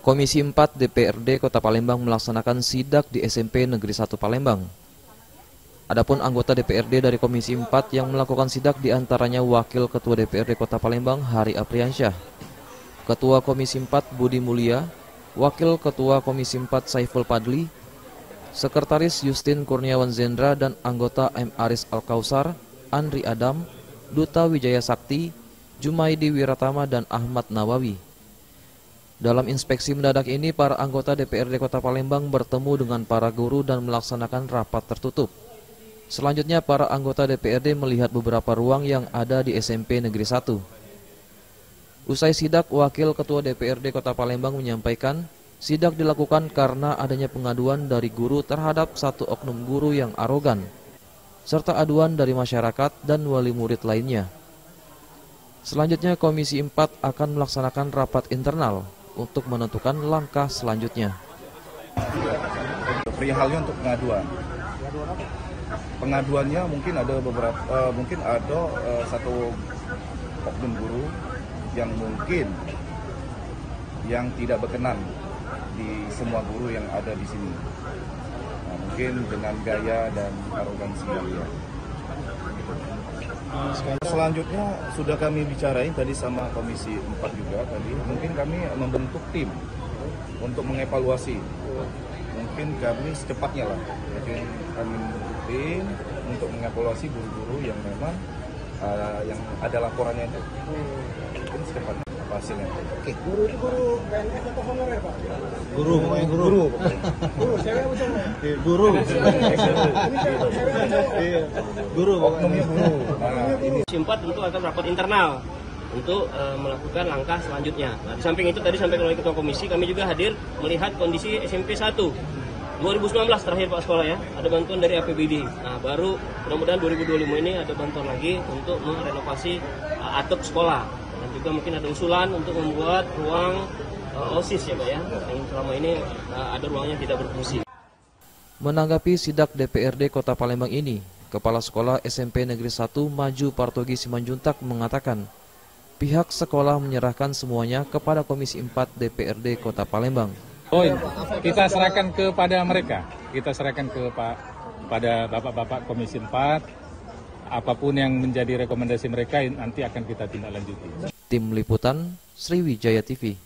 Komisi 4 DPRD Kota Palembang melaksanakan sidak di SMP Negeri 1 Palembang. Adapun anggota DPRD dari Komisi 4 yang melakukan sidak diantaranya Wakil Ketua DPRD Kota Palembang Hari Apriansyah, Ketua Komisi 4 Budi Mulia, Wakil Ketua Komisi 4 Saiful Padli, Sekretaris Justin Kurniawan Zendra dan anggota M. Aris Al-Kausar, Andri Adam, Duta Wijaya Sakti, Jumaidi Wiratama dan Ahmad Nawawi. Dalam inspeksi mendadak ini, para anggota DPRD Kota Palembang bertemu dengan para guru dan melaksanakan rapat tertutup. Selanjutnya, para anggota DPRD melihat beberapa ruang yang ada di SMP Negeri 1. Usai sidak, Wakil Ketua DPRD Kota Palembang menyampaikan, sidak dilakukan karena adanya pengaduan dari guru terhadap satu oknum guru yang arogan, serta aduan dari masyarakat dan wali murid lainnya. Selanjutnya, Komisi 4 akan melaksanakan rapat internal untuk menentukan langkah selanjutnya. Perihalnya untuk pengaduan. Pengaduannya mungkin ada satu oknum guru yang mungkin yang tidak berkenan di semua guru yang ada di sini. Nah, mungkin dengan gaya dan arogansi dia. Selanjutnya sudah kami bicarain tadi sama Komisi 4 juga tadi. Mungkin kami membentuk tim untuk mengevaluasi. Mungkin kami secepatnya lah. Mungkin kami membentuk tim untuk mengevaluasi guru-guru yang memang yang ada laporannya itu. Mungkin secepatnya apa hasilnya. Oke. Guru itu guru PNS atau honorer, Pak? Guru. Guru, cewek atau cowok? Guru. Ini cewek atau cowok? Guru. Oknumnya guru. Komisi 4 tentu akan rapat internal untuk melakukan langkah selanjutnya. Nah, di samping itu tadi sampaikan oleh Ketua Komisi, kami juga hadir melihat kondisi SMP 1 2019 terakhir Pak Sekolah ya, ada bantuan dari APBD. Nah, baru mudah-mudahan 2025 ini ada bantuan lagi untuk merenovasi atap sekolah. Dan juga mungkin ada usulan untuk membuat ruang OSIS ya Pak ya, yang selama ini ada ruangnya tidak berfungsi. Menanggapi sidak DPRD Kota Palembang ini, Kepala Sekolah SMP Negeri 1 Maju Partogi Simanjuntak mengatakan, pihak sekolah menyerahkan semuanya kepada Komisi 4 DPRD Kota Palembang. Kita serahkan kepada mereka, kita serahkan kepada bapak-bapak Komisi 4, apapun yang menjadi rekomendasi mereka nanti akan kita tindak lanjuti. Tim Liputan Sriwijaya TV.